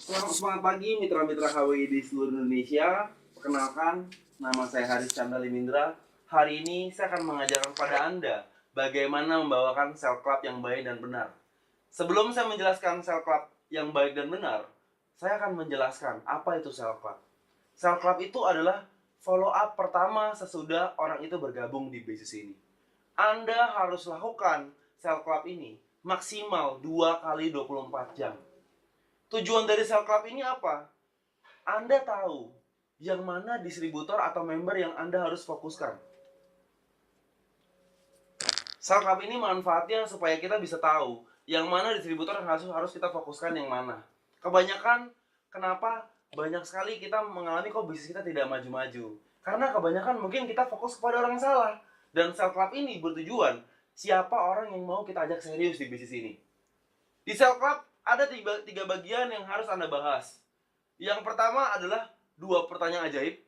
Semangat pagi mitra-mitra HWI di seluruh Indonesia. Perkenalkan, nama saya Haris Chandra Limindra. Hari ini saya akan mengajarkan kepada Anda bagaimana membawakan sel club yang baik dan benar. Sebelum saya menjelaskan sel club yang baik dan benar, saya akan menjelaskan apa itu sel club. Sel club itu adalah follow up pertama sesudah orang itu bergabung di bisnis ini. Anda harus lakukan sel club ini maksimal 2 kali 24 jam. Tujuan dari sel club ini apa? Anda tahu yang mana distributor atau member yang Anda harus fokuskan. Sel club ini manfaatnya supaya kita bisa tahu yang mana distributor yang harus kita fokuskan yang mana. Kebanyakan, kenapa banyak sekali kita mengalami kok bisnis kita tidak maju-maju? Karena kebanyakan mungkin kita fokus kepada orang salah. Dan sel club ini bertujuan siapa orang yang mau kita ajak serius di bisnis ini. Di sel club ada tiga bagian yang harus Anda bahas. Yang pertama adalah 2 pertanyaan ajaib.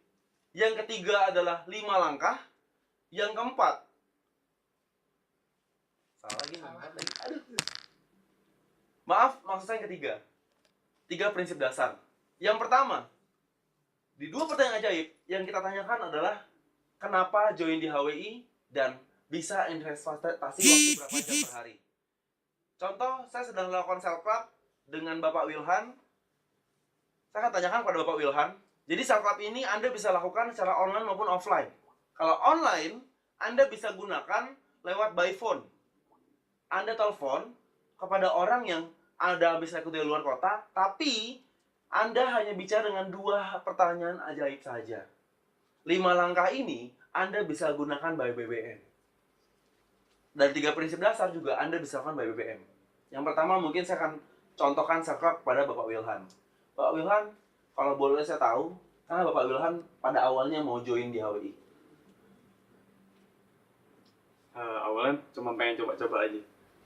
Yang ketiga adalah 5 langkah. Yang keempat, salah lagi, aduh. Maaf, maksud saya yang ketiga. 3 prinsip dasar. Yang pertama, di 2 pertanyaan ajaib yang kita tanyakan adalah kenapa join di HWI dan bisa investasi waktu berapa jam per hari. Contoh, saya sedang melakukan sel club dengan Bapak Wilhan. Saya akan tanyakan kepada Bapak Wilhan. Jadi sel club ini Anda bisa lakukan secara online maupun offline. Kalau online, Anda bisa gunakan lewat by phone. Anda telepon kepada orang yang Anda bisa ikut dari luar kota, tapi Anda hanya bicara dengan 2 pertanyaan ajaib saja. 5 langkah ini Anda bisa gunakan by BBM. Dan 3 prinsip dasar juga Anda bisa lakukan by BBM. Yang pertama mungkin saya akan contohkan sel club kepada Bapak Wilhan. Bapak Wilhan, kalau boleh saya tahu, karena Bapak Wilhan pada awalnya mau join di HWI. Awalnya cuma pengen coba-coba aja.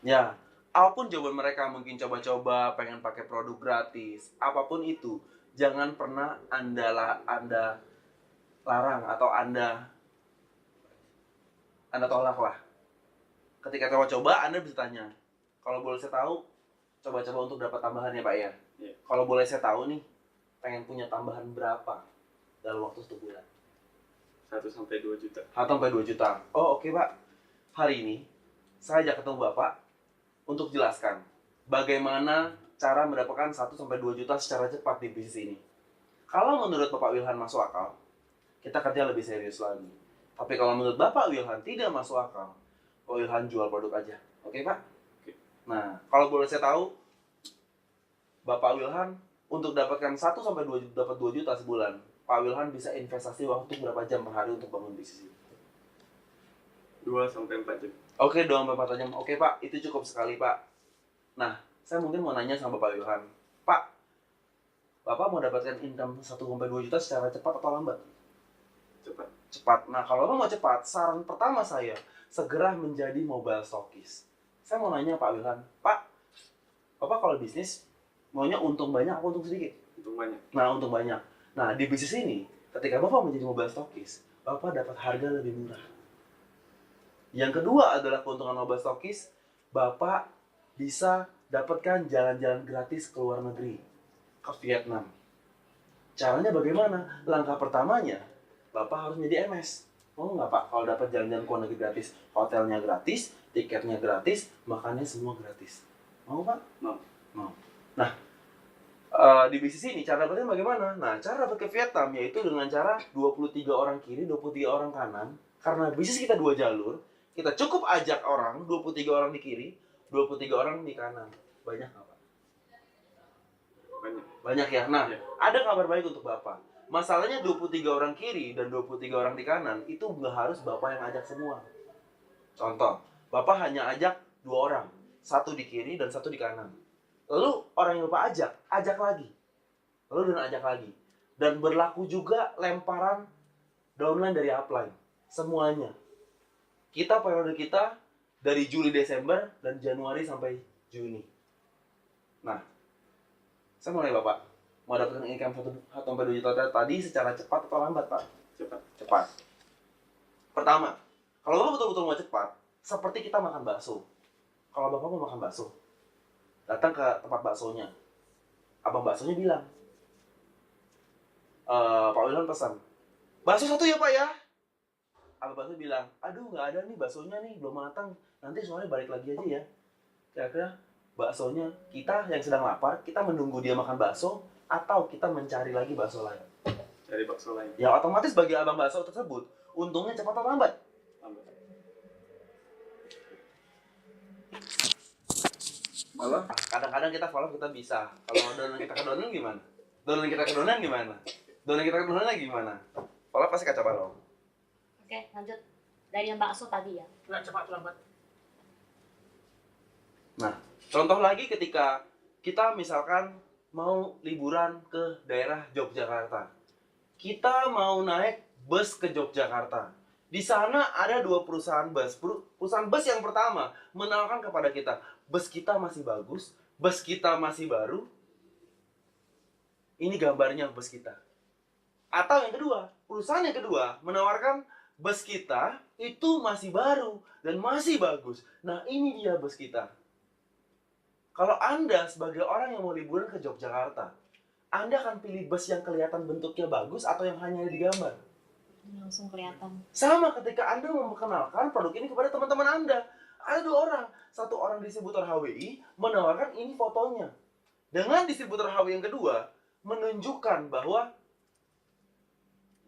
Ya, apapun jawaban mereka, mungkin coba-coba, pengen pakai produk gratis, apapun itu, jangan pernah Anda larang atau Anda tolak lah. Ketika coba-coba, Anda bisa tanya, kalau boleh saya tahu, coba-coba untuk dapat tambahan ya Pak ya? Yeah. Kalau boleh saya tahu nih, pengen punya tambahan berapa dalam waktu 1 bulan? 1-2 juta. 1-2 juta. Oh oke Pak, hari ini saya ajak ketemu Bapak untuk jelaskan bagaimana cara mendapatkan 1-2 juta secara cepat di bisnis ini. Kalau menurut Bapak Wilhan masuk akal, kita kerja lebih serius lagi. Tapi kalau menurut Bapak Wilhan tidak masuk akal, Pak Wilhan jual produk aja. Oke Pak? Oke. Nah, kalau boleh saya tahu, Bapak Wilhan untuk dapatkan 1-2 juta, dapat 2 juta sebulan, Pak Wilhan bisa investasi waktu berapa jam per hari untuk bangun bisnis ini? 2-4 jam. Oke, 2-4 jam. Oke Pak, itu cukup sekali Pak. Nah, saya mungkin mau nanya sama Bapak Wilhan. Pak, Bapak mau dapatkan income 1-2 juta secara cepat atau lambat? Cepat. Cepat. Nah, kalau Bapak mau cepat, saran pertama saya, segera menjadi mobile stockist. Saya mau nanya Pak Wilhan, Pak, Bapak kalau bisnis, maunya untung banyak atau untung sedikit? Untung banyak. Nah, untung banyak. Nah, di bisnis ini, ketika Bapak menjadi mobile stockist, Bapak dapat harga lebih murah. Yang kedua adalah keuntungan mobile stockist, Bapak bisa dapatkan jalan-jalan gratis ke luar negeri, ke Vietnam. Caranya bagaimana? Langkah pertamanya, Bapak harus menjadi MS. Mau nggak Pak kalau dapat jalan-jalan ke luar negeri gratis? Hotelnya gratis, tiketnya gratis, makannya semua gratis. Mau Pak? Mau. Mau. Nah, di bisnis ini cara dapatnya bagaimana? Nah, cara dapat ke Vietnam yaitu dengan cara 23 orang kiri, 23 orang kanan. Karena bisnis kita 2 jalur, kita cukup ajak orang, 23 orang di kiri, 23 orang di kanan. Banyak nggak Pak? Banyak. Banyak ya? Nah, Ya. ada kabar baik untuk Bapak. Masalahnya 23 orang kiri dan 23 orang di kanan, itu nggak harus Bapak yang ajak semua. Contoh, Bapak hanya ajak 2 orang. 1 di kiri dan 1 di kanan. Lalu orang yang Bapak ajak lagi. Lalu dan ajak lagi. Dan berlaku juga lemparan downline dari upline. Semuanya. Periode kita dari Juli, Desember, dan Januari sampai Juni. Nah, saya mau nanya Bapak, mau dapatkan income 1-2 juta tadi secara cepat atau lambat Pak? Cepat. Cepat. Pertama, kalau Bapak betul-betul mau cepat, seperti kita makan bakso. Kalau Bapak mau makan bakso, datang ke tempat baksonya. Abang baksonya bilang, Pak Wilhan pesan, bakso 1 ya Pak ya. Abang bakso bilang, aduh nggak ada nih baksonya nih, belum matang, nanti soalnya balik lagi aja ya. Kira-kira baksonya, kita yang sedang lapar, kita menunggu dia makan bakso, atau kita mencari lagi bakso lain. Dari bakso lain. Ya otomatis bagi abang bakso tersebut, untungnya cepat atau lambat? Lambat. Malah kadang-kadang kita follow kita bisa. Kalau dolan kita ke dolan gimana? Dolan kita ke dolan gimana? Dolan kita ke dolan gimana? Follow pasti kaca balong. Oke, lanjut. Dari yang bakso tadi ya. Nggak cepat lambat. Nah, contoh lagi ketika kita misalkan mau liburan ke daerah Yogyakarta. Kita mau naik bus ke Yogyakarta. Di sana ada 2 perusahaan bus. Perusahaan bus yang pertama menawarkan kepada kita, bus kita masih bagus, bus kita masih baru. Ini gambarnya bus kita. Atau yang kedua, perusahaan yang kedua menawarkan bus kita itu masih baru dan masih bagus. Nah, ini dia bus kita. Kalau Anda sebagai orang yang mau liburan ke Yogyakarta, Anda akan pilih bus yang kelihatan bentuknya bagus atau yang hanya di gambar? Langsung kelihatan. Sama ketika Anda memperkenalkan produk ini kepada teman-teman Anda. Ada 2 orang. Satu orang distributor HWI menawarkan ini fotonya. Dengan distributor HWI yang kedua, menunjukkan bahwa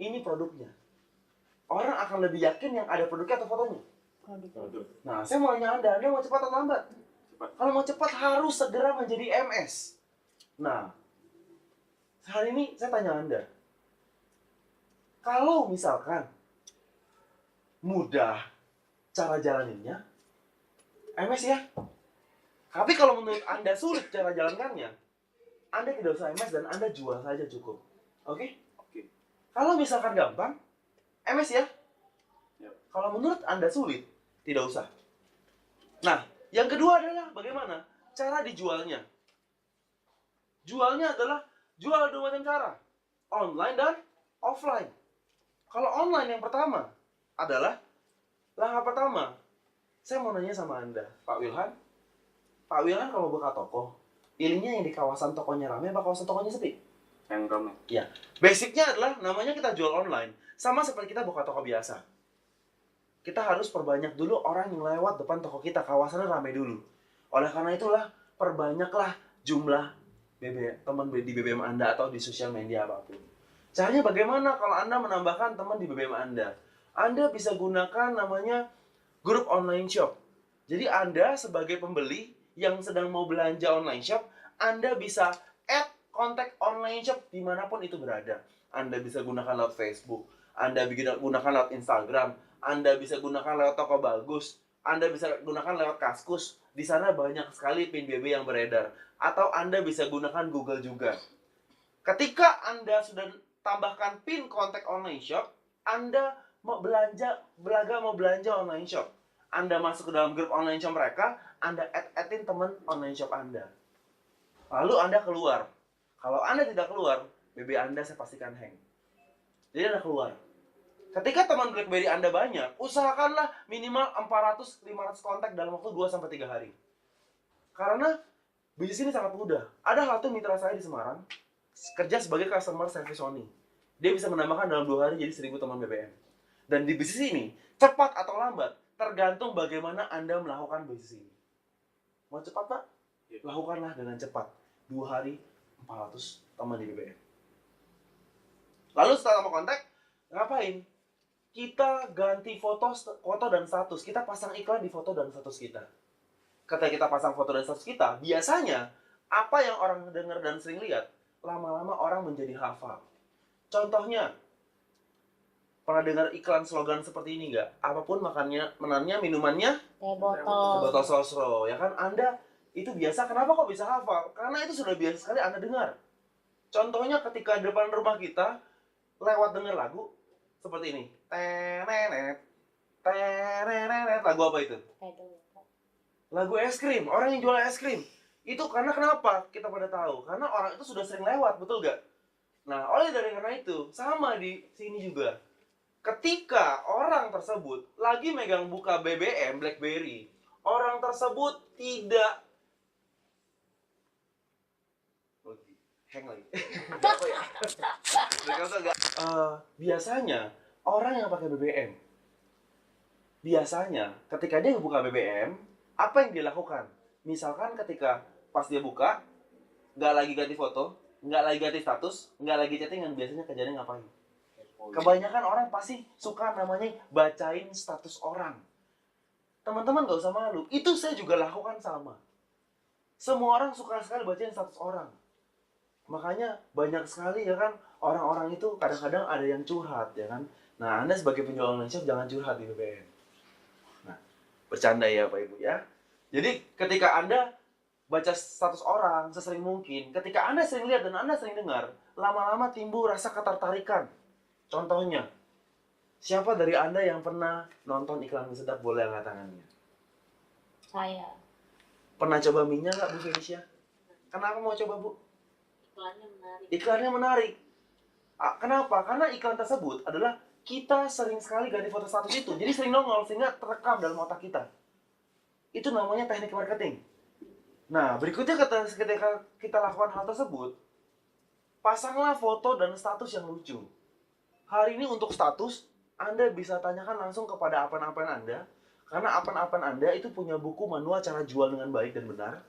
ini produknya. Orang akan lebih yakin yang ada produknya atau fotonya. Produk. Nah, saya mau nanya Anda mau cepat atau lambat? Cepat. Kalau mau cepat harus segera menjadi MS. Nah, hari ini saya tanya Anda, kalau misalkan mudah cara jalaninnya, MS ya. Tapi kalau menurut Anda sulit cara jalankannya, Anda tidak usah MS dan Anda jual saja cukup. Oke? Oke. Kalau misalkan gampang, MS ya. Yap. Kalau menurut Anda sulit, tidak usah. Nah, yang kedua adalah bagaimana cara dijualnya. Jualnya adalah jual 2 macam cara. Online dan offline. Kalau online yang pertama adalah langkah pertama. Saya mau nanya sama Anda, Pak Wilhan. Pak Wilhan kalau buka toko, pilihnya yang di kawasan tokonya ramai apa kawasan tokonya sepi? Yang ramai. Basicnya adalah namanya kita jual online. Sama seperti kita buka toko biasa. Kita harus perbanyak dulu orang yang lewat depan toko kita, kawasannya ramai dulu. Oleh karena itulah, perbanyaklah jumlah teman di BBM Anda atau di sosial media apapun. Caranya bagaimana kalau Anda menambahkan teman di BBM Anda? Anda bisa gunakan namanya grup online shop. Jadi Anda sebagai pembeli yang sedang mau belanja online shop, Anda bisa add kontak online shop dimanapun itu berada. Anda bisa gunakan lewat Facebook, Anda bisa gunakan lewat Instagram, Anda bisa gunakan lewat toko bagus, Anda bisa gunakan lewat Kaskus. Di sana banyak sekali pin BB yang beredar. Atau Anda bisa gunakan Google juga. Ketika Anda sudah tambahkan pin kontak online shop, Anda mau belanja online shop. Anda masuk ke dalam grup online shop mereka, Anda add-in teman online shop Anda. Lalu Anda keluar. Kalau Anda tidak keluar, BB Anda saya pastikan hang. Jadi Anda keluar. Ketika teman BlackBerry Anda banyak, usahakanlah minimal 400-500 kontak dalam waktu 2-3 hari. Karena bisnis ini sangat mudah. Ada satu mitra saya di Semarang, kerja sebagai customer service Sony. Dia bisa menambahkan dalam 2 hari jadi 1000 teman BBM. Dan di bisnis ini, cepat atau lambat, tergantung bagaimana Anda melakukan bisnis ini. Mau cepat, Pak? Lakukanlah dengan cepat. 2 hari, 400 teman di BBM. Lalu setelah mau kontak, ngapain? Kita ganti foto dan status. Kita pasang iklan di foto dan status kita. Ketika kita pasang foto dan status kita, biasanya apa yang orang dengar dan sering lihat, lama-lama orang menjadi hafal. Contohnya, pernah dengar iklan slogan seperti ini nggak? Apapun menannya, minumannya, Teh botol. botol sosro. Ya kan, Anda itu biasa. Kenapa kok bisa hafal? Karena itu sudah biasa sekali Anda dengar. Contohnya ketika di depan rumah kita, lewat dengar lagu, seperti ini. Tenenet, tenenet. Lagu apa itu? Lagu es krim. Orang yang jual es krim. Itu karena kenapa? Kita pada tahu. Karena orang itu sudah sering lewat, betul gak? Nah, oleh dari karena itu, sama di sini juga. Ketika orang tersebut lagi megang buka BBM, BlackBerry, orang tersebut tidak hang lagi. Nggak apa ya? Berkata nggak. Biasanya orang yang pakai BBM, biasanya ketika dia buka BBM, apa yang dia lakukan? Misalkan ketika pas dia buka, nggak lagi ganti foto, nggak lagi ganti status, nggak lagi chattingan, biasanya kejadian ngapain? Kebanyakan orang pasti suka namanya bacain status orang. Teman-teman gak usah malu, itu saya juga lakukan sama. Semua orang suka sekali bacain status orang. Makanya banyak sekali ya kan, orang-orang itu kadang-kadang ada yang curhat ya kan. Nah, Anda sebagai penjual online shop jangan curhat di BBM. Nah, bercanda ya Pak Ibu ya. Jadi ketika Anda baca status orang sesering mungkin, ketika Anda sering lihat dan Anda sering dengar, lama-lama timbul rasa ketertarikan. Contohnya, siapa dari Anda yang pernah nonton iklan mie sedap boleh angkat tangannya? Saya. Pernah coba mie-nya nggak Bu Felicia? Kenapa mau coba Bu? Iklannya menarik. Iklannya menarik. Kenapa? Karena iklan tersebut adalah kita sering sekali ganti foto status itu. Jadi sering nongol sehingga terekam dalam otak kita. Itu namanya teknik marketing. Nah, berikutnya ketika kita lakukan hal tersebut, pasanglah foto dan status yang lucu. Hari ini untuk status, Anda bisa tanyakan langsung kepada apan-apan Anda, karena apan-apan Anda itu punya buku manual cara jual dengan baik dan benar.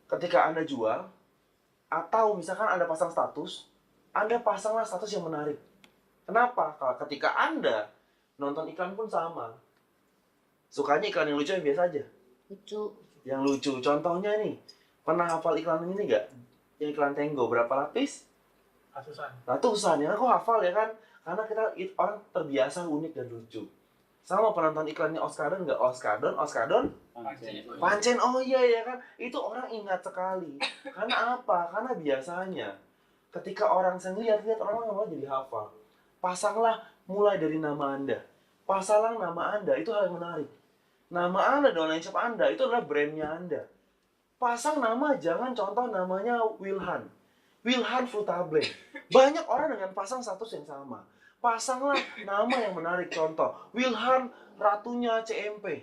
Ketika Anda jual, atau misalkan Anda pasang status, Anda pasanglah status yang menarik. Kenapa? Kalau ketika Anda nonton iklan pun sama. Sukanya iklan yang lucu yang biasa aja. Lucu. Yang lucu, contohnya nih, pernah hafal iklan ini nggak? Yang iklan Tango, berapa lapis? Ratusan, ya aku hafal ya kan? Karena orang terbiasa unik dan lucu. Sama penonton iklannya Oskadon nggak? Oskadon? Pancen, oh iya ya kan? Itu orang ingat sekali. Karena apa? Karena biasanya ketika orang lihat orang malah jadi hafal. Pasanglah mulai dari nama Anda. Pasanglah nama Anda, itu hal yang menarik. Nama Anda di online shop Anda, itu adalah brandnya Anda. Pasang nama, jangan contoh namanya Wilhan. Wilhan Frutablend. Banyak orang dengan pasang status yang sama. Pasanglah nama yang menarik, contoh Wilhan Ratunya CMP.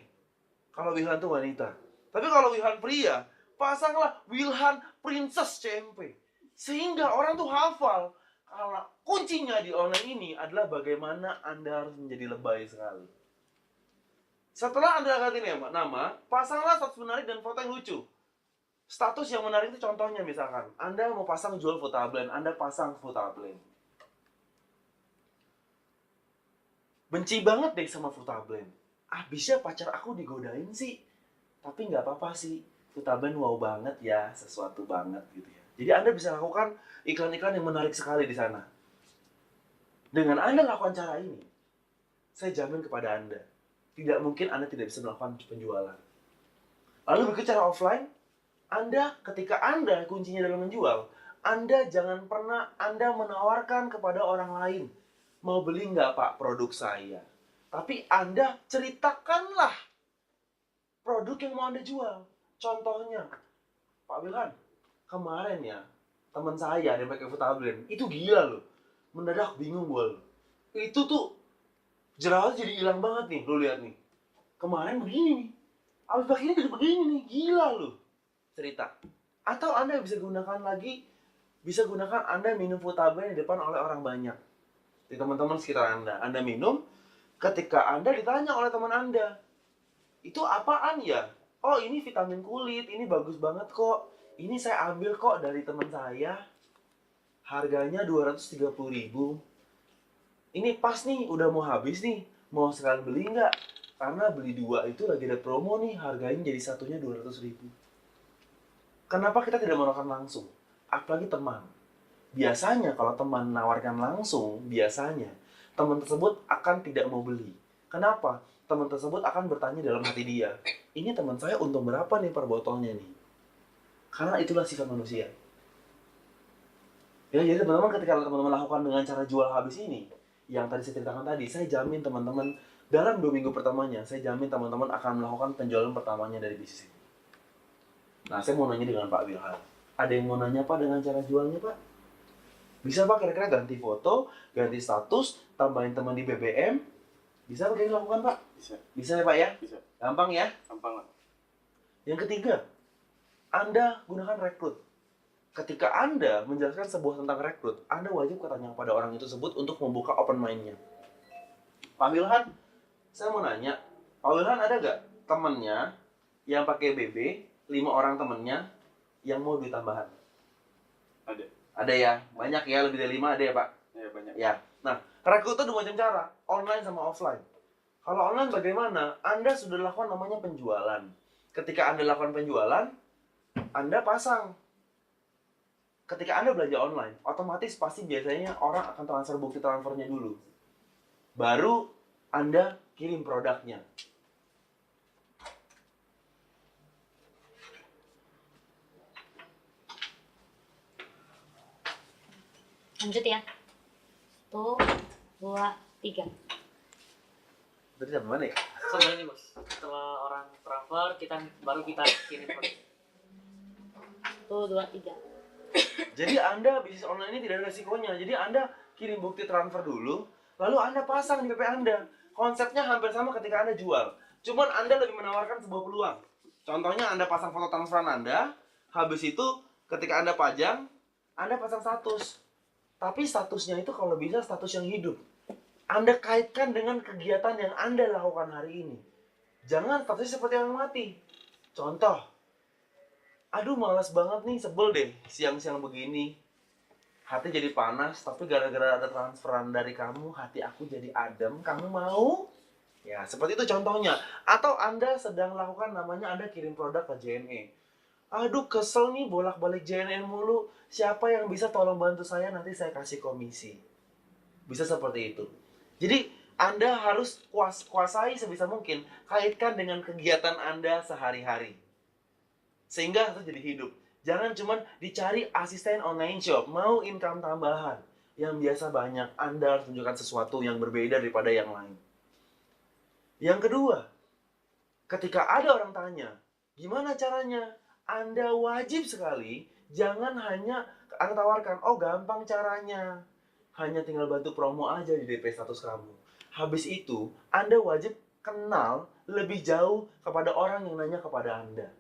Kalau Wilhan itu wanita. Tapi kalau Wilhan pria, pasanglah Wilhan Princess CMP. Sehingga orang tuh hafal. Karena kuncinya di online ini adalah bagaimana Anda harus menjadi lebay sekali. Setelah Anda ganti nama, pasanglah status menarik dan foto yang lucu. Status yang menarik itu contohnya misalkan, Anda mau pasang jual Frutablend, Anda pasang Frutablend. Benci banget deh sama Frutablend. Abisnya pacar aku digodain sih. Tapi nggak apa-apa sih. Frutablend wow banget ya, sesuatu banget gitu ya. Jadi Anda bisa lakukan iklan-iklan yang menarik sekali di sana. Dengan Anda lakukan cara ini, saya jamin kepada Anda, tidak mungkin Anda tidak bisa melakukan penjualan. Lalu berikut cara offline, ketika Anda kuncinya dalam menjual, Anda jangan pernah Anda menawarkan kepada orang lain, mau beli nggak Pak produk saya? Tapi Anda ceritakanlah produk yang mau Anda jual. Contohnya, Pak Wilhan, kemarin ya, teman saya yang pakai Frutablend, itu gila loh. Mendadak bingung gue loh. Itu tuh, jerawat jadi hilang banget nih, lo lihat nih. Kemarin begini nih, abis pakainya jadi begini nih, gila loh. Cerita. Atau Anda bisa gunakan Anda minum Frutablend di depan oleh orang banyak. Di teman-teman sekitar Anda minum, ketika Anda ditanya oleh teman Anda, itu apaan ya? Oh ini vitamin kulit, ini bagus banget kok. Ini saya ambil kok dari teman saya. Harganya 230.000. Ini pas nih, udah mau habis nih. Mau sekalian beli nggak? Karena beli 2 itu lagi ada promo nih, harganya jadi satunya 200.000. Kenapa kita tidak menawarkan langsung? Apalagi teman. Biasanya kalau teman menawarkan langsung, biasanya teman tersebut akan tidak mau beli. Kenapa? Teman tersebut akan bertanya dalam hati dia, ini teman saya untung berapa nih per botolnya nih? Karena itulah sifat manusia. Ya, jadi teman-teman ketika teman-teman lakukan dengan cara jual habis ini, yang tadi saya ceritakan tadi, saya jamin teman-teman dalam 2 minggu pertamanya, saya jamin teman-teman akan melakukan penjualan pertamanya dari bisnis ini. Nah, saya mau nanya dengan Pak Wilhan. Ada yang mau nanya Pak dengan cara jualnya Pak? Bisa Pak kira-kira ganti foto, ganti status, tambahin teman di BBM? Bisa Pak kira-kira lakukan Pak? Bisa. Bisa ya Pak ya? Bisa. Gampang ya? Gampang lah. Yang ketiga, Anda gunakan rekrut. ketika Anda menjelaskan sebuah tentang rekrut, Anda wajib bertanya kepada orang itu tersebut untuk membuka open mind-nya. Pak Wilhan, saya mau nanya, Pak Wilhan ada gak temennya yang pakai BB, 5 orang temennya yang mau duit tambahan? Ada. Ada ya? Banyak ya, lebih dari 5 ada ya Pak? Ya banyak. Ya. Nah, rekrut itu 2 macam cara, online sama offline. Kalau online bagaimana? Anda sudah lakukan namanya penjualan. Ketika Anda lakukan penjualan, Anda pasang. Ketika Anda belanja online, otomatis pasti biasanya orang akan transfer bukti transfernya dulu. Baru Anda kirim produknya. Lanjut ya. 1, 2, 3. Tadi sampai mana ya? Sama ini bos, setelah orang transfer baru kita kirim produk. 1, 2, 3. Jadi Anda bisnis online ini tidak ada resikonya. Jadi Anda kirim bukti transfer dulu, lalu Anda pasang di PP Anda. Konsepnya hampir sama ketika Anda jual. Cuman Anda lebih menawarkan sebuah peluang. Contohnya Anda pasang foto transferan Anda, habis itu ketika Anda pajang, Anda pasang status. Tapi statusnya itu kalau bisa status yang hidup. Anda kaitkan dengan kegiatan yang Anda lakukan hari ini. Jangan statusnya seperti yang mati. Contoh, aduh malas banget nih, sebel deh siang-siang begini. Hati jadi panas, tapi gara-gara ada transferan dari kamu, hati aku jadi adem. Kamu mau? Ya, seperti itu contohnya. Atau Anda sedang lakukan namanya Anda kirim produk ke JNE. Aduh kesel nih bolak-balik JNE mulu. Siapa yang bisa tolong bantu saya, nanti saya kasih komisi. Bisa seperti itu. Jadi Anda harus kuasai sebisa mungkin, kaitkan dengan kegiatan Anda sehari-hari. Sehingga itu jadi hidup. Jangan cuma dicari asisten online shop, mau income tambahan. Yang biasa banyak, Anda harus tunjukkan sesuatu yang berbeda daripada yang lain. Yang kedua, ketika ada orang tanya, gimana caranya? Anda wajib sekali, jangan hanya Anda tawarkan, oh gampang caranya. Hanya tinggal bantu promo aja di DP status kamu. Habis itu, Anda wajib kenal lebih jauh kepada orang yang nanya kepada Anda.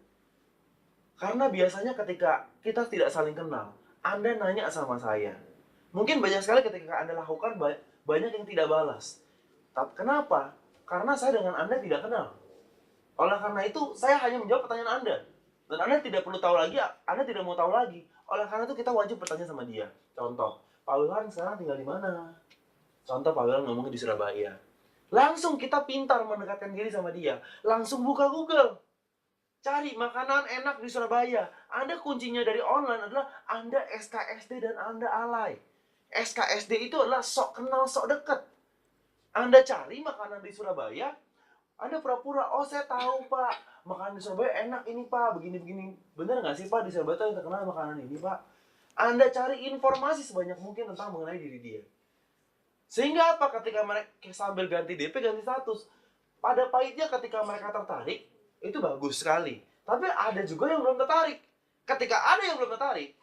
Karena biasanya ketika kita tidak saling kenal, Anda nanya sama saya. Mungkin banyak sekali ketika Anda lakukan, banyak yang tidak balas. Tapi kenapa? Karena saya dengan Anda tidak kenal. Oleh karena itu, saya hanya menjawab pertanyaan Anda. Dan Anda tidak perlu tahu lagi, Anda tidak mau tahu lagi. Oleh karena itu, kita wajib bertanya sama dia. Contoh, Pak Wilhan sekarang tinggal di mana? Contoh, Pak Wilhan ngomongnya di Surabaya. Langsung kita pintar mendekatkan diri sama dia. Langsung buka Google. Cari makanan enak di Surabaya. Anda kuncinya dari online adalah Anda SKSD dan Anda alay. SKSD itu adalah sok kenal, sok dekat. Anda cari makanan di Surabaya, Anda pura-pura, oh saya tahu Pak, makanan di Surabaya enak ini Pak, begini-begini. Bener nggak sih Pak, di Surabaya itu yang terkenal makanan ini Pak? Anda cari informasi sebanyak mungkin tentang mengenai diri dia. Sehingga apa? Ketika mereka sambil ganti DP, ganti status, pada pahitnya ketika mereka tertarik, itu bagus sekali. Tapi ada juga yang belum tertarik. Ketika ada yang belum tertarik,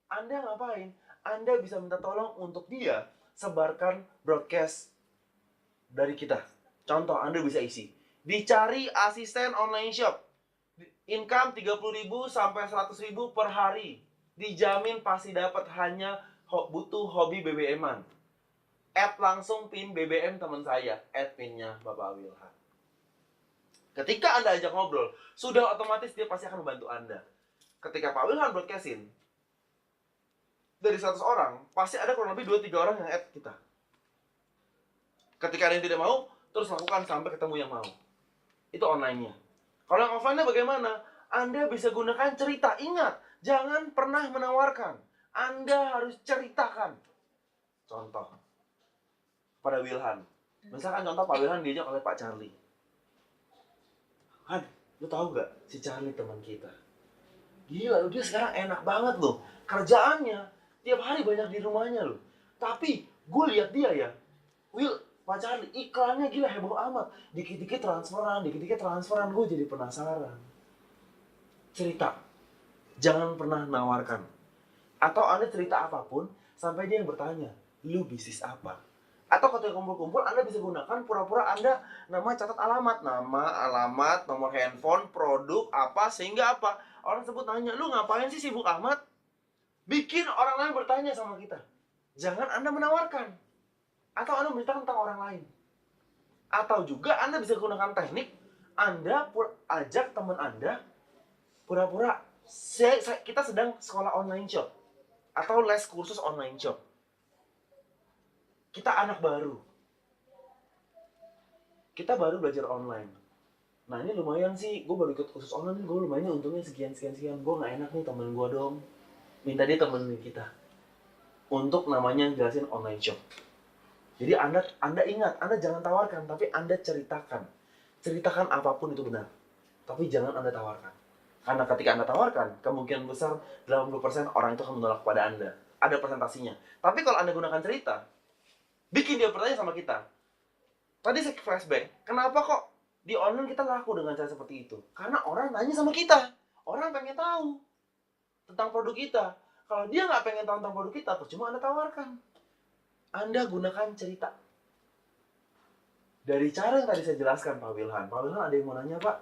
Anda ngapain? Anda bisa minta tolong untuk dia sebarkan broadcast dari kita. Contoh, Anda bisa isi. Dicari asisten online shop. Income 30.000 sampai 100.000 per hari. Dijamin pasti dapat, hanya butuh hobi BBM-an. Add langsung pin BBM teman saya. Add pinnya Bapak Wilhan. Ketika Anda ajak ngobrol, sudah otomatis dia pasti akan membantu Anda. Ketika Pak Wilhan broadcastin, dari 100 orang, pasti ada kurang lebih 2-3 orang yang add kita. Ketika ada yang tidak mau, terus lakukan sampai ketemu yang mau. Itu online-nya. Kalau yang offline-nya bagaimana? Anda bisa gunakan cerita. Ingat, jangan pernah menawarkan. Anda harus ceritakan. Contoh, pada Wilhan. Misalkan contoh Pak Wilhan diajak oleh Pak Charlie. Han, lu tahu gak si Charlie teman kita? Gila, dia sekarang enak banget loh. Kerjaannya, tiap hari banyak di rumahnya loh. Tapi, gue lihat dia ya. Pak Charlie, iklannya gila heboh amat. Dikit-dikit transferan, gue jadi penasaran. Cerita. Jangan pernah nawarkan. Atau Anda cerita apapun, sampai dia yang bertanya, lu bisnis apa? Atau ketika kumpul-kumpul, Anda bisa gunakan pura-pura Anda catat alamat. Nama, alamat, nomor handphone, produk, apa, sehingga apa? Orang sebut nanya, lu ngapain sih sibuk amat? Jangan bertanya sama kita. Jangan Anda menawarkan. Atau Anda beritahu tentang orang lain. Atau juga Anda bisa gunakan teknik, Anda ajak teman Anda, pura-pura, kita sedang sekolah online shop. Atau les kursus online shop. Kita anak baru. Kita baru belajar online. Nah ini lumayan sih, gue baru ikut kursus online, gue lumayan untungnya sekian. Gue gak enak nih temen gue dong. Minta dia temenin kita. Untuk namanya jelasin online shop. Jadi Anda ingat, Anda jangan tawarkan, tapi Anda ceritakan. Ceritakan apapun itu benar. Tapi jangan Anda tawarkan. Karena ketika Anda tawarkan, kemungkinan besar 80% orang itu akan menolak kepada Anda. Ada presentasinya. Tapi kalau Anda gunakan cerita, bikin dia bertanya sama kita. Tadi saya flashback, kenapa kok di online kita laku dengan cara seperti itu? Karena orang nanya sama kita. Orang pengen tahu tentang produk kita. Kalau dia nggak pengen tahu tentang produk kita, percuma Anda tawarkan. Anda gunakan cerita. Dari cara yang tadi saya jelaskan, Pak Wilhan. Pak Wilhan ada yang mau nanya, Pak?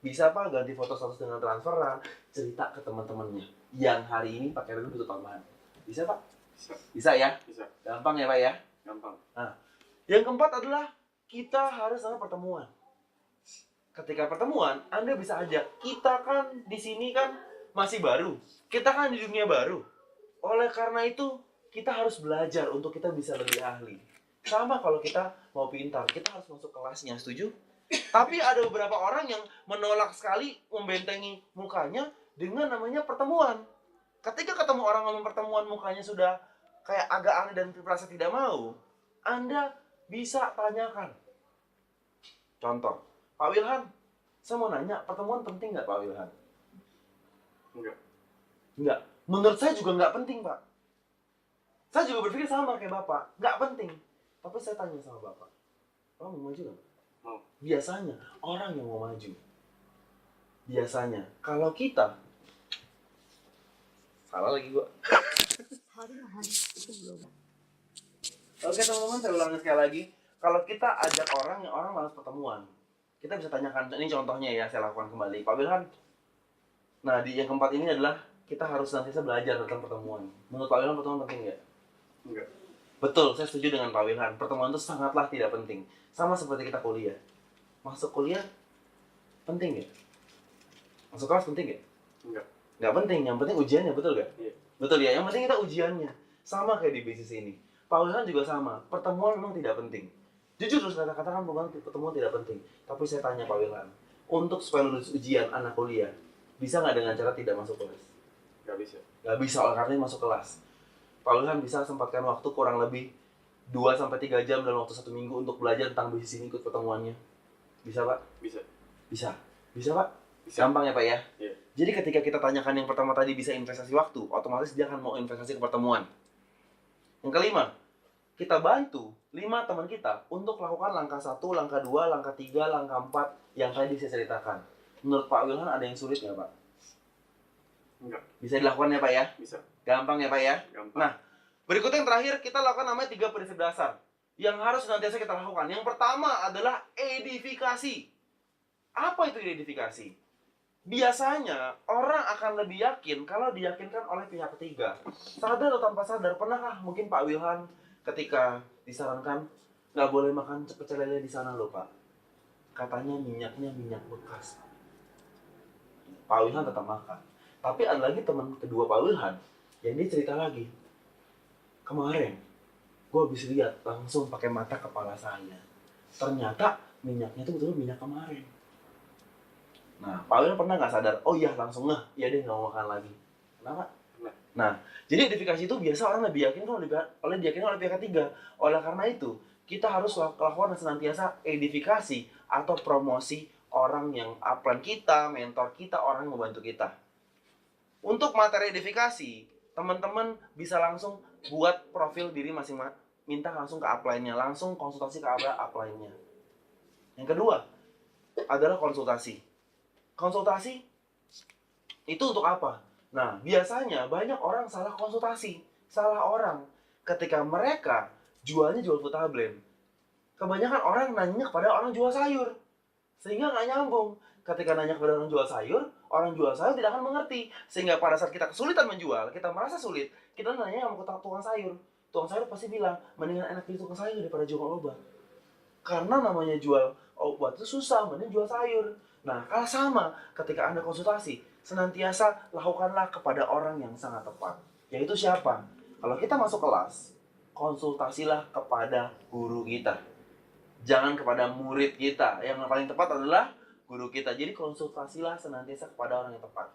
Bisa Pak ganti foto status dengan transferan? Cerita ke teman-temannya. Yang hari ini pakai dulu butuh tambahan. Bisa Pak? Bisa. Bisa ya? Bisa. Gampang ya Pak ya? Gampang. Nah, yang keempat adalah kita harus ada pertemuan. Ketika pertemuan, Anda bisa ajak. Kita kan di sini kan masih baru. Kita kan di dunia baru. Oleh karena itu, kita harus belajar untuk kita bisa lebih ahli. Sama kalau kita mau pintar, kita harus masuk kelasnya, setuju? Tapi ada beberapa orang yang menolak sekali, membentengi mukanya dengan namanya pertemuan. Ketika ketemu orang ngomong pertemuan, mukanya sudah kayak agak aneh dan merasa tidak mau, Anda bisa tanyakan. Contoh, Pak Wilhan, saya mau nanya, pertemuan penting nggak Pak Wilhan? Enggak. Enggak. Menurut saya juga nggak penting, Pak. Saya juga berpikir sama kayak Bapak, nggak penting. Tapi saya tanya sama Bapak, Bapak mau maju nggak? Mau. Biasanya, orang yang mau maju. Biasanya, kalau kita... Salah lagi gua. Oke teman-teman, saya ulangi sekali lagi. Kalau kita ajak orang yang orang malas pertemuan, kita bisa tanyakan, ini contohnya ya, saya lakukan kembali. Pak Wilhan, nah di yang keempat ini adalah kita harus nanti belajar tentang pertemuan. Menurut Pak Wilhan, pertemuan penting nggak? Enggak. Betul, saya setuju dengan Pak Wilhan. Pertemuan itu sangatlah tidak penting. Sama seperti kita kuliah. Masuk kuliah, penting nggak? Masuk kelas penting nggak? Enggak. Nggak penting, yang penting ujiannya, betul nggak? Iya. Betul ya, yang penting kita ujiannya. Sama kayak di bisnis ini. Pak Wilhan juga sama, pertemuan memang tidak penting. Jujur terus katakan pertemuan tidak penting. Tapi saya tanya Pak Wilhan, untuk supaya lulus ujian anak kuliah, bisa nggak dengan cara tidak masuk kelas? Nggak bisa. Nggak bisa, oleh karena masuk kelas. Pak Wilhan bisa sempatkan waktu kurang lebih 2-3 jam dalam waktu 1 minggu untuk belajar tentang bisnis ini, ikut pertemuannya. Bisa Pak? Bisa. Bisa. Bisa Pak? Bisa. Gampang ya Pak ya? Iya. Jadi ketika kita tanyakan yang pertama tadi bisa investasi waktu, otomatis dia akan mau investasi ke pertemuan. Yang kelima, kita bantu 5 teman kita untuk lakukan langkah 1, langkah 2, langkah 3, langkah 4 yang tadi saya ceritakan. Menurut Pak Wilhan ada yang sulit nggak Pak? Enggak. Bisa dilakukan ya Pak ya? Bisa. Gampang ya Pak ya? Gampang. Nah, berikutnya yang terakhir kita lakukan namanya 3 prinsip dasar yang harus senantiasa kita lakukan. Yang pertama adalah edifikasi. Apa itu edifikasi? Biasanya orang akan lebih yakin kalau diyakinkan oleh pihak ketiga. Sadar atau tanpa sadar, pernahkah mungkin Pak Wilhan ketika disarankan nggak boleh makan pecel lele di sana loh Pak? Katanya minyaknya minyak bekas. Pak Wilhan tetap makan. Tapi ada lagi teman kedua Pak Wilhan yang dia cerita lagi. Kemarin gue habis lihat langsung pakai mata kepala saya. Ternyata minyaknya itu betul minyak kemarin. Nah, Pak Wilhan pernah nggak sadar? Oh iya, langsung ngeh. Iya deh, nggak mau makan lagi. Kenapa? Nah, jadi edifikasi itu biasa orang lebih yakin kalau diyakinkan oleh pihak ketiga. Oleh karena itu, kita harus lakukan senantiasa edifikasi atau promosi orang yang upline kita, mentor kita, orang yang membantu kita. Untuk materi edifikasi, teman-teman bisa langsung buat profil diri masing-masing, minta langsung ke upline-nya, langsung konsultasi ke upline-nya. Yang kedua adalah konsultasi. Konsultasi itu untuk apa? Nah, biasanya banyak orang salah konsultasi, salah orang ketika mereka jualnya jual Vitablend. Kebanyakan orang nanya kepada orang jual sayur, sehingga nggak nyambung. ketika nanya kepada orang jual sayur tidak akan mengerti. Sehingga pada saat kita kesulitan menjual, kita merasa sulit, kita nanya sama tukang sayur. Tukang sayur pasti bilang, mendingan enak pilih tukang sayur daripada jual obat. Karena namanya jual obat itu susah, mending jual sayur. Nah, kalau sama, ketika Anda konsultasi, senantiasa lakukanlah kepada orang yang sangat tepat. Yaitu siapa? Kalau kita masuk kelas, konsultasilah kepada guru kita. Jangan kepada murid kita. Yang paling tepat adalah guru kita. Jadi konsultasilah senantiasa kepada orang yang tepat.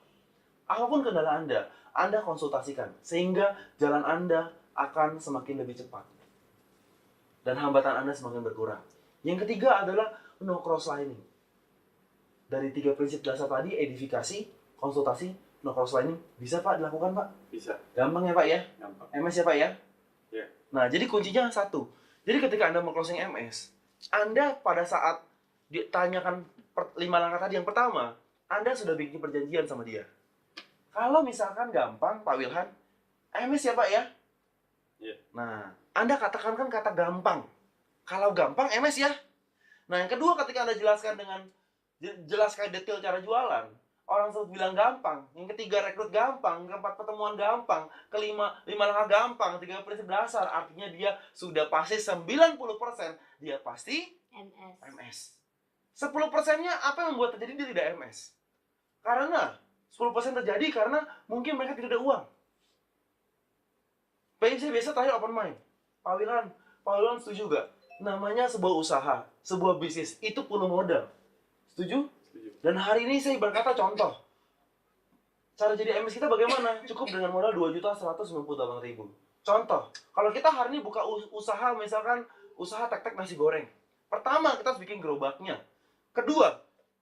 Apapun kendala Anda konsultasikan. Sehingga jalan Anda akan semakin lebih cepat. Dan hambatan Anda semakin berkurang. Yang ketiga adalah no cross-lining. Dari 3 prinsip dasar tadi, edifikasi, konsultasi, no cross-lining, bisa Pak dilakukan Pak? Bisa. Gampang ya Pak ya? Gampang. MS ya Pak ya? Ya. Nah, jadi kuncinya satu. Jadi ketika Anda mau closing MS, Anda pada saat ditanyakan 5 langkah tadi yang pertama, Anda sudah bikin perjanjian sama dia. Kalau misalkan gampang, Pak Wilhan, MS ya Pak ya? Ya. Nah, Anda katakan kan kata gampang. Kalau gampang, MS ya. Nah, yang kedua ketika Anda jelaskan detail cara jualan, orang tersebut bilang gampang. Yang ketiga, rekrut gampang. Yang keempat, pertemuan gampang. Kelima, 5 langkah gampang. 3 prinsip dasar. Artinya dia sudah pasti 90%. Dia pasti MS. 10%-nya apa yang membuat terjadi dia tidak MS? Karena 10% terjadi karena mungkin mereka tidak ada uang. Saya biasa tanya open mind. Pak Wilhan setuju gak? Namanya sebuah usaha, sebuah bisnis, itu perlu modal. Setuju? Setuju. Dan hari ini saya berkata contoh. Cara jadi MS kita bagaimana? Cukup dengan modal 2.198.000. Contoh, kalau kita hari ini buka usaha, misalkan usaha tek-tek nasi goreng. Pertama, kita harus bikin gerobaknya. Kedua,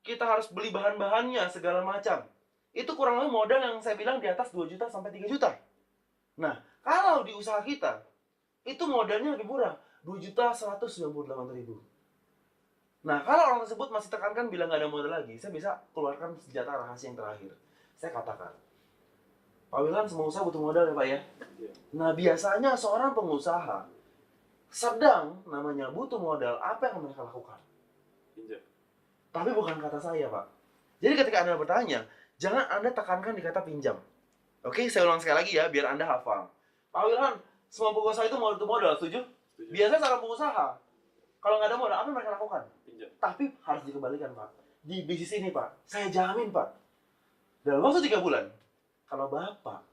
kita harus beli bahan-bahannya, segala macam. Itu kurang lebih modal yang saya bilang di atas 2 juta sampai 3 juta. Nah, kalau di usaha kita, itu modalnya lebih murah. 2.198.000. Nah, kalau orang tersebut masih tekankan bilang nggak ada modal lagi, saya bisa keluarkan senjata rahasia yang terakhir. Saya katakan, Pak Wilhan, semua usaha butuh modal ya Pak ya? Ya. Nah, biasanya seorang pengusaha sedang namanya butuh modal, apa yang mereka lakukan? Pinjam. Tapi bukan kata saya Pak. Jadi ketika Anda bertanya, jangan Anda tekankan di kata pinjam. Oke, saya ulang sekali lagi ya, biar Anda hafal. Pak Wilhan, semua pengusaha itu butuh modal, setuju? Setuju. Biasanya seorang pengusaha, kalau nggak ada modal, apa yang mereka lakukan? Pinjam. Tapi harus dikembalikan Pak. Di bisnis ini Pak, saya jamin Pak, dalam waktu 3 bulan, kalau Bapak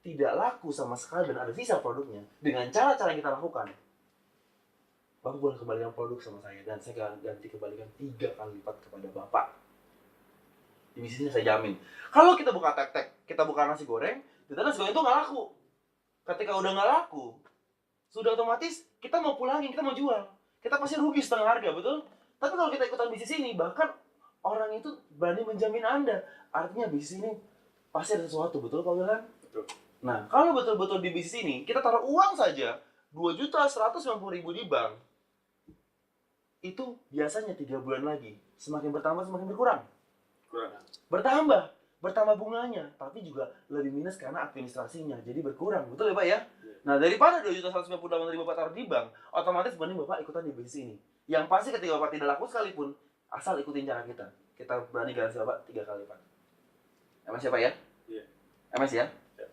tidak laku sama sekali dan ada sisa produknya, dengan cara-cara yang kita lakukan, Bapak boleh kembalikan produk sama saya, dan saya ganti kembalikan 3 kali lipat kepada Bapak. Di bisnis ini saya jamin. Kalau kita buka tek-tek, kita buka nasi goreng, ternyata nasi goreng itu nggak laku. Ketika udah nggak laku, sudah otomatis kita mau pulangin, kita mau jual. Kita pasti rugi setengah harga, betul? Tapi kalau kita ikutan bisnis ini, bahkan orang itu berani menjamin Anda. Artinya bisnis ini pasti ada sesuatu, betul Pak Wilhan? Betul. Nah, kalau betul-betul di bisnis ini, kita taruh uang saja, 2.190.000 di bank, itu biasanya 3 bulan lagi, semakin bertambah semakin berkurang. Kurang. Bertambah bunganya, tapi juga lebih minus karena administrasinya, jadi berkurang, betul ya Pak ya? Nah, daripada 2.198.000 Bapak taruh di bank, otomatis mending Bapak ikutan di bisnis ini. Yang pasti ketika Bapak tidak laku sekalipun, asal ikutin cara kita berani garansi Bapak 3 kali lipat. MS ya Pak ya? Iya. MS ya? Ya.